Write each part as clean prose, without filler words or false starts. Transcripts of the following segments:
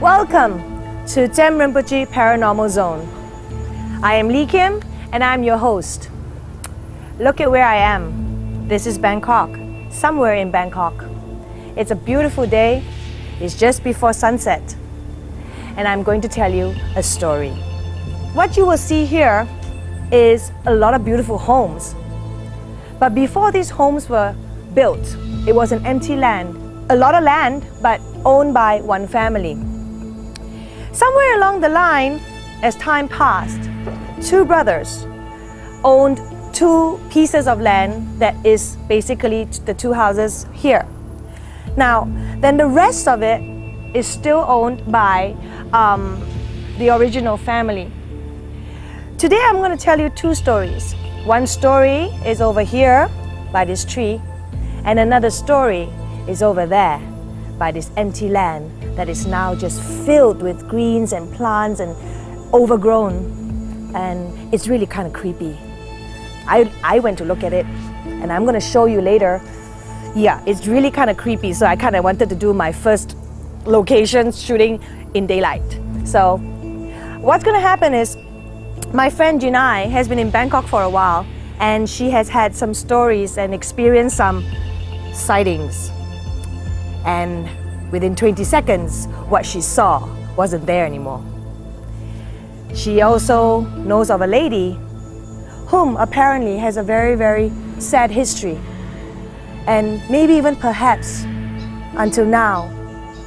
Welcome to Tsem Rinpoche Paranormal Zone. I am Lee Kim and I'm your host. Look at where I am. This is Bangkok, somewhere in Bangkok. It's a beautiful day. It's just before sunset. And I'm going to tell you a story. What you will see here is a lot of beautiful homes. But before these homes were built, it was an empty land. A lot of land, but owned by one family. Somewhere along the line, as time passed, two brothers owned two pieces of land that is basically the two houses here. Now, then the rest of it is still owned by the original family. Today I'm going to tell you two stories. One story is over here by this tree, and another story is over there by this empty land that is now just filled with greens and plants and overgrown, and it's really kind of creepy. I went to look at it and I'm going to show you later. Yeah, it's really kind of creepy, so I kind of wanted to do my first location shooting in daylight. So what's going to happen is my friend Jinai has been in Bangkok for a while, and she has had some stories and experienced some sightings. And within 20 seconds, what she saw wasn't there anymore. She also knows of a lady whom apparently has a very, very sad history, and maybe even perhaps until now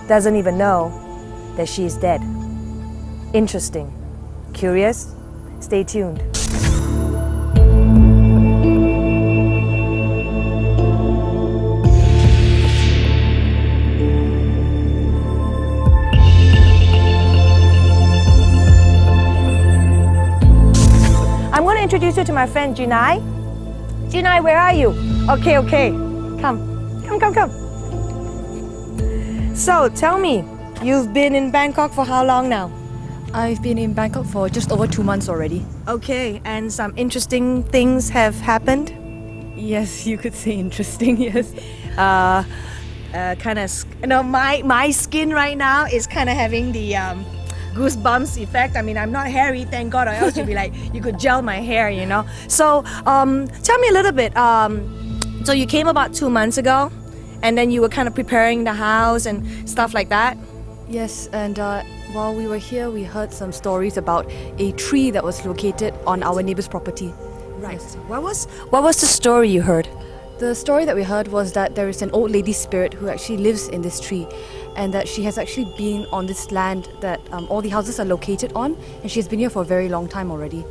doesn't even know that she is dead. Interesting. Curious? Stay tuned. I'm going to introduce you to my friend Jinai. Jinai, where are you? Okay. Come. So, tell me, you've been in Bangkok for how long now? I've been in Bangkok for just over 2 months already. Okay, and some interesting things have happened? Yes, you could say interesting, yes. My skin right now is kind of having the goosebumps effect. I mean, I'm not hairy, thank God, or else you'd be like, you could gel my hair, you know. So, tell me a little bit. So you came about 2 months ago, and then you were kind of preparing the house and stuff like that? Yes, and while we were here, we heard some stories about a tree that was located on our neighbor's property. Right. Yes. What was the story you heard? The story that we heard was that there is an old lady spirit who actually lives in this tree, and that she has actually been on this land that all the houses are located on, and she has been here for a very long time already.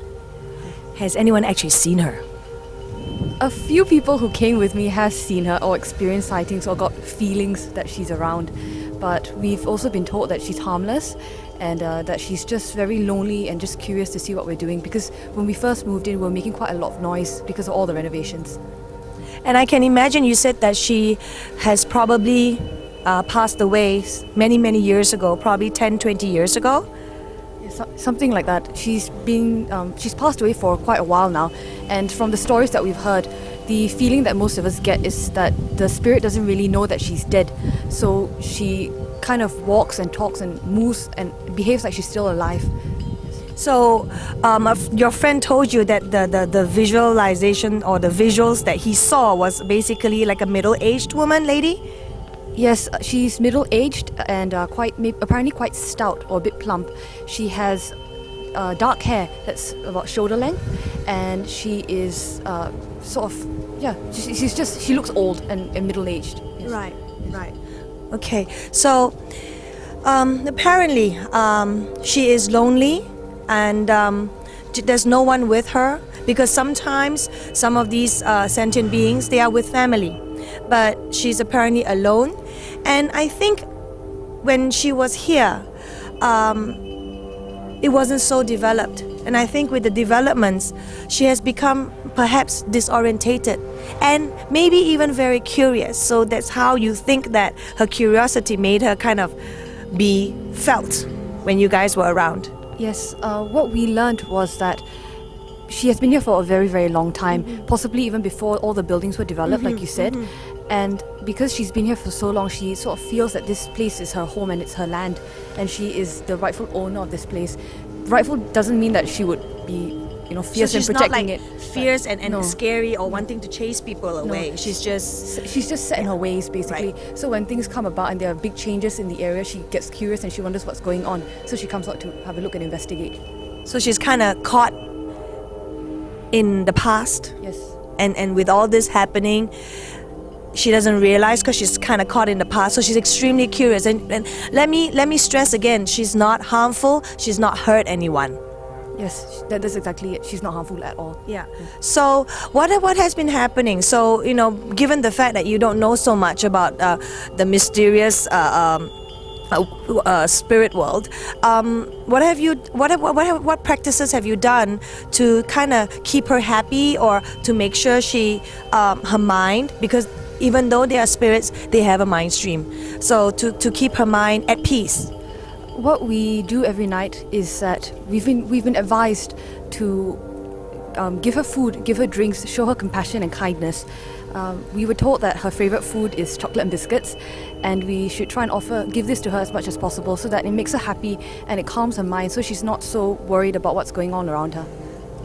Has anyone actually seen her? A few people who came with me have seen her or experienced sightings or got feelings that she's around. But we've also been told that she's harmless, and that she's just very lonely and just curious to see what we're doing, because when we first moved in, we were making quite a lot of noise because of all the renovations. And I can imagine you said that she has probably passed away many years ago, probably 10-20 years ago. Something like that. She's passed away for quite a while now, and from the stories that we've heard, the feeling that most of us get is that the spirit doesn't really know that she's dead, so she kind of walks and talks and moves and behaves like she's still alive. So your friend told you that the visualization or the visuals that he saw was basically like a middle-aged woman lady? Yes, she's middle-aged and apparently quite stout or a bit plump. She has dark hair that's about shoulder length, and she is she looks old and middle-aged. Yes. Right. Okay, so apparently she is lonely, and there's no one with her, because sometimes some of these sentient beings, they are with family, but she's apparently alone. And I think when she was here, it wasn't so developed. And I think with the developments, she has become perhaps disorientated and maybe even very curious. So that's how you think that her curiosity made her kind of be felt when you guys were around. Yes, what we learned was that she has been here for a very long time, possibly even before all the buildings were developed, like you said. And because she's been here for so long, she sort of feels that this place is her home and it's her land, and she is the rightful owner of this place. Rightful doesn't mean that she would be, fierce so and she's not protecting like it. fierce and No. scary or wanting to chase people away. She's just set in her ways, basically. Right. So when things come about and there are big changes in the area, she gets curious and she wonders what's going on. So she comes out to have a look and investigate. so she's kind of caught in the past, Yes. and with all this happening, she doesn't realize because she's kind of caught in the past. So she's extremely curious. And let me stress again: she's not harmful. She's not hurt anyone. Yes, that's exactly it. She's not harmful at all. Yeah. So what has been happening? So given the fact that you don't know so much about the mysterious spirit world, what practices have you done to kind of keep her happy or to make sure her mind, because even though they are spirits, they have a mind stream. So to keep her mind at peace. What we do every night is that we've been advised to give her food, give her drinks, show her compassion and kindness. We were told that her favorite food is chocolate and biscuits, and we should try and give this to her as much as possible so that it makes her happy and it calms her mind, so she's not so worried about what's going on around her.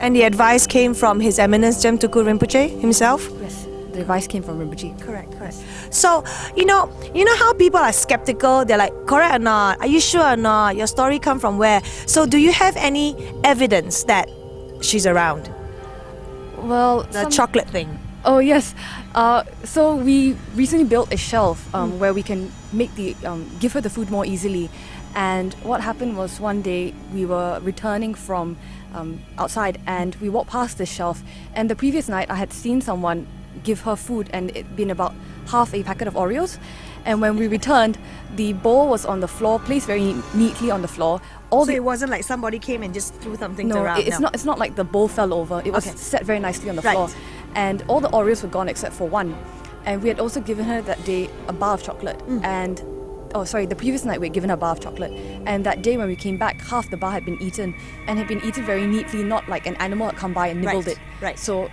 And the advice came from His Eminence Tsem Rinpoche himself? Yes, the advice came from Rinpoche. Correct. So, you know how people are skeptical? They're like, correct or not? Are you sure or not? Your story come from where? So do you have any evidence that she's around? Well, The chocolate thing. Oh yes. So we recently built a shelf where we can give her the food more easily. And what happened was one day we were returning from outside and we walked past this shelf. And the previous night I had seen someone give her food and it'd been about half a packet of Oreos. And when we returned, the bowl was on the floor, placed very neatly on the floor. So it wasn't like somebody came and just threw something around? It's not like the bowl fell over. It was set very nicely on the floor. And all the Oreos were gone except for one. And we had also given her that day a bar of chocolate. The previous night we had given her a bar of chocolate. And that day when we came back, half the bar had been eaten and had been eaten very neatly, not like an animal had come by and nibbled it. Right. So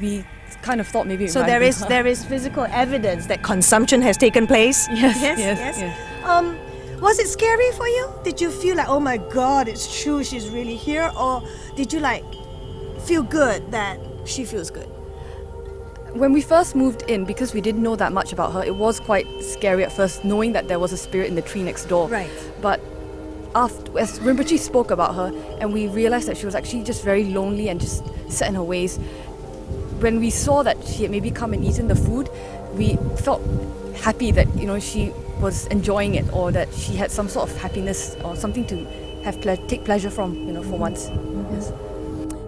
we kind of thought maybe it So might there be is her. there is physical evidence that consumption has taken place? Yes. Was it scary for you? Did you feel like, oh my God, it's true, she's really here? Or did you like feel good that she feels good? When we first moved in, because we didn't know that much about her, it was quite scary at first, knowing that there was a spirit in the tree next door. Right. But as Rinpoche spoke about her, and we realized that she was actually just very lonely and just set in her ways, when we saw that she had maybe come and eaten the food, we felt happy that she was enjoying it, or that she had some sort of happiness or something to take pleasure from, for once. Yes.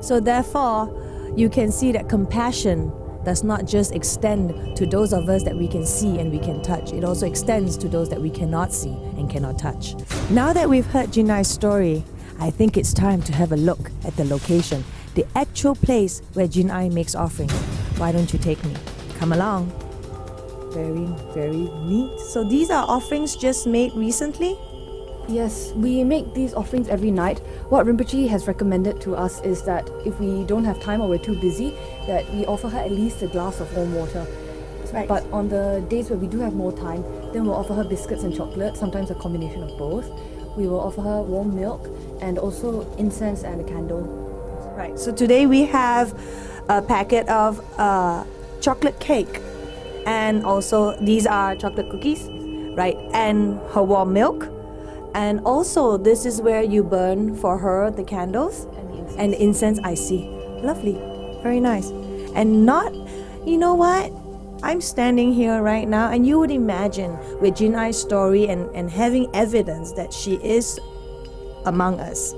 So therefore, you can see that compassion does not just extend to those of us that we can see and we can touch. It also extends to those that we cannot see and cannot touch. Now that we've heard Jinai's story, I think it's time to have a look at the location, the actual place where Jinai makes offerings. Why don't you take me? Come along. Very, very neat. So these are offerings just made recently? Yes, we make these offerings every night. What Rinpoche has recommended to us is that if we don't have time or we're too busy, that we offer her at least a glass of warm water. Right. But on the days where we do have more time, then we'll offer her biscuits and chocolate, sometimes a combination of both. We will offer her warm milk and also incense and a candle. Right. So today we have a packet of chocolate cake, and also these are chocolate cookies, right? And her warm milk. And also, this is where you burn for her the candles and the incense. I see. Lovely. Very nice. And you know what? I'm standing here right now, and you would imagine with Jinai's story and having evidence that she is among us,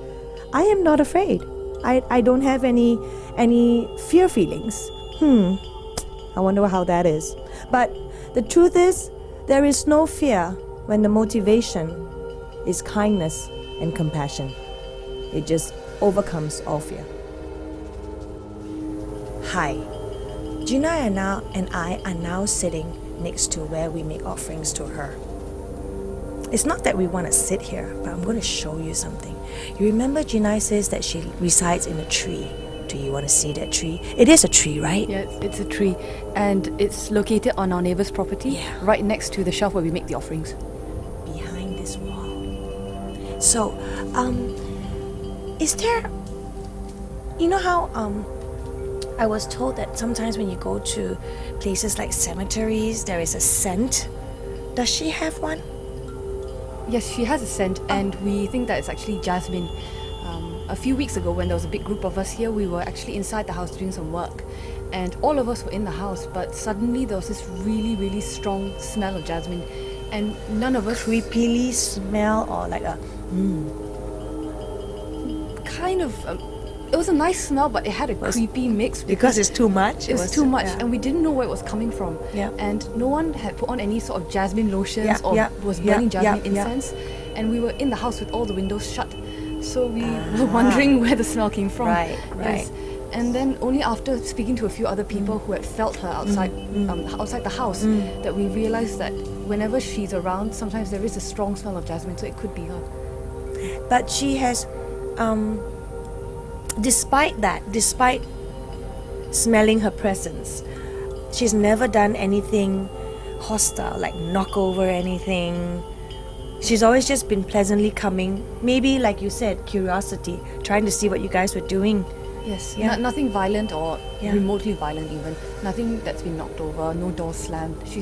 I am not afraid. I don't have any fear feelings. I wonder how that is. But the truth is, there is no fear when the motivation is kindness and compassion. It just overcomes all fear. Hi, Jinai and I are now sitting next to where we make offerings to her. It's not that we want to sit here, but I'm going to show you something. You remember Jinai says that she resides in a tree. Do you want to see that tree? It is a tree, right? Yeah, it's a tree, and it's located on our neighbor's property, Yeah. right next to the shelf where we make the offerings. Behind this wall. So, is there, you know how I was told that sometimes when you go to places like cemeteries, there is a scent. Does she have one? Yes, she has a scent, and we think that it's actually jasmine. A few weeks ago, when there was a big group of us here, we were actually inside the house doing some work, and all of us were in the house, but suddenly there was this really, really strong smell of jasmine, and none of us Creepily smell or like a kind of. It was a nice smell, but it had a creepy mix because it's too much. It was too much, yeah. and we didn't know where it was coming from. Yeah. And no one had put on any sort of jasmine lotions Yeah, or yeah, was yeah, burning jasmine yeah, yeah. incense. And we were in the house with all the windows shut, so we were wondering where the smell came from. Right, right. And then only after speaking to a few other people who had felt her outside, outside the house, that we realized that whenever she's around, sometimes there is a strong smell of jasmine, so it could be her. But she has, despite smelling her presence, she's never done anything hostile, like knock over anything. She's always just been pleasantly coming. Maybe, like you said, curiosity, trying to see what you guys were doing. Yes, Yeah. nothing violent or Yeah. remotely violent even. Nothing that's been knocked over, no doors slammed. She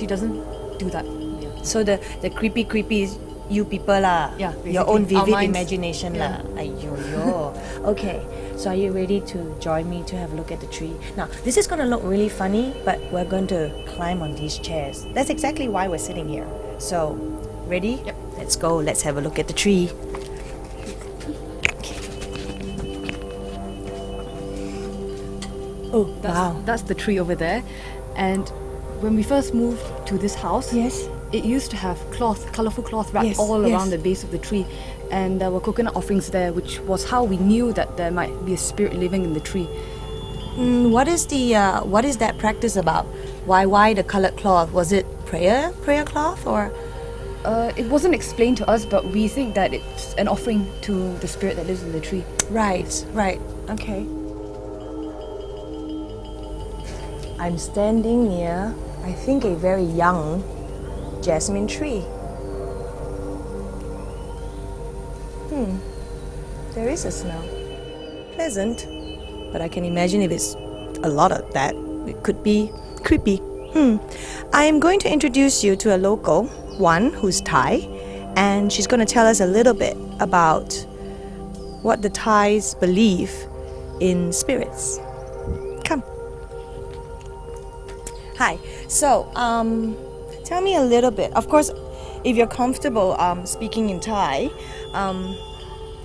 doesn't do that. Yeah. So the creepy is you people lah. Yeah, Your own basically. Our vivid minds. imagination Yeah. lah. Aiyo. Okay, so are you ready to join me to have a look at the tree? Now, this is going to look really funny, but we're going to climb on these chairs. That's exactly why we're sitting here. So, ready? Yep. Let's go. Let's have a look at the tree. Oh, wow. That's the tree over there. And when we first moved to this house, Yes. it used to have colorful cloth wrapped Yes, all yes. around the base of the tree. And there were coconut offerings there, which was how we knew that there might be a spirit living in the tree. What is that practice about? Why the colored cloth? Was it prayer cloth or? It wasn't explained to us, but we think that it's an offering to the spirit that lives in the tree. Right. Okay. I'm standing near, I think, a very young jasmine tree. There is a smell. Pleasant, but I can imagine if it's a lot of that, it could be creepy. I am going to introduce you to a local, one who's Thai, and she's going to tell us a little bit about what the Thais believe in spirits. Come. Hi. So, tell me a little bit. Of course, if you're comfortable speaking in Thai,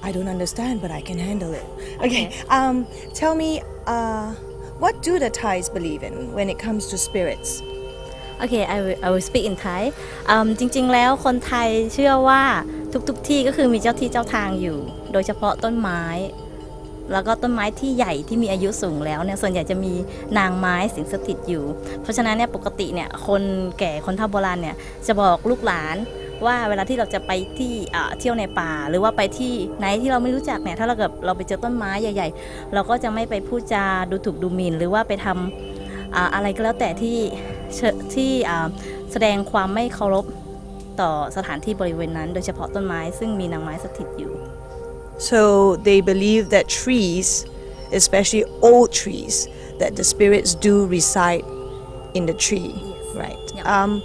I don't understand, but I can handle it. Okay. Tell me, what do the Thais believe in when it comes to spirits? Okay, I will speak in Thai จริงๆแล้วคนไทยเชื่อว่าทุกที่ก็คือมีเจ้าที่เจ้าทางอยู่โดยเฉพาะต้นไม้แล้วก็ต้นไม้ที่ใหญ่ที่มีอายุสูงแล้วเนี่ยส่วนใหญ่จะมีนางไม้สิงสถิตอยู่เพราะฉะนั้นเนี่ยปกติเนี่ยคนแก่คนเฒ่าโบราณเนี่ยจะบอกลูกหลานว่าเวลาที่เราจะไปที่เที่ยวในป่าหรือว่าไปที่ไหนที่เราไม่รู้จักเนี่ยถ้าเราไปเจอต้นไม้ใหญ่ๆเราก็จะไม่ไปพูดจาดูถูกดูหมิ่นหรือว่าไปทำอะไรก็แล้วแต่ที่แสดงความไม่เคารพต่อสถานที่บริเวณนั้นโดยเฉพาะต้นไม้ซึ่งมีนางไม้สถิตอยู่ So they believe that trees, especially old trees, that the spirits do reside in the tree, right? Yeah.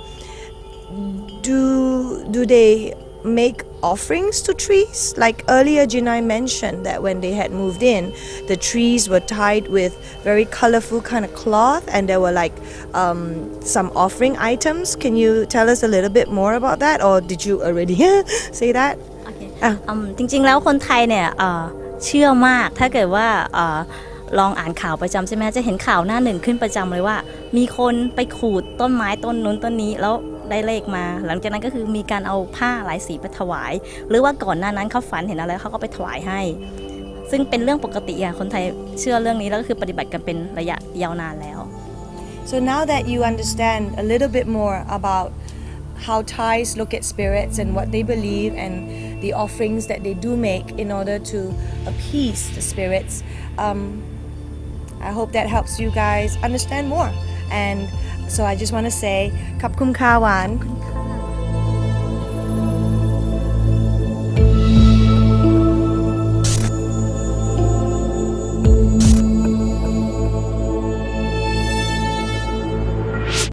Do they make offerings to trees? Like earlier Jinai mentioned that when they had moved in, the trees were tied with very colorful kind of cloth and there were like some offering items. Can you tell us a little bit more about that, or did you already say that? จริงๆแล้วคนไทยเนี่ยเชื่อมากถ้าเกิดว่าลองอ่านข่าวประจำใช่ไหมจะเห็นข่าวหน้าหนึ่งขึ้นประจำเลยว่ามีคนไปขูดต้นไม้ต้นนู้นต้นนี้แล้วได้เลขมาหลังจากนั้นก็คือมีการเอาผ้าหลายสีไปถวายหรือว่าก่อนหน้านั้นเขาฝันเห็นอะไรเขาก็ไปถวายให้ซึ่งเป็นเรื่องปกติอย่างคนไทยเชื่อเรื่องนี้แล้วก็คือปฏิบัติกันเป็นระยะยาวนานแล้ว So now that you understand a little bit more about how Thais look at spirits and what they believe and the offerings that they do make in order to appease the spirits, I hope that helps you guys understand more. And so I just want to say ขอบคุณค่ะหวาน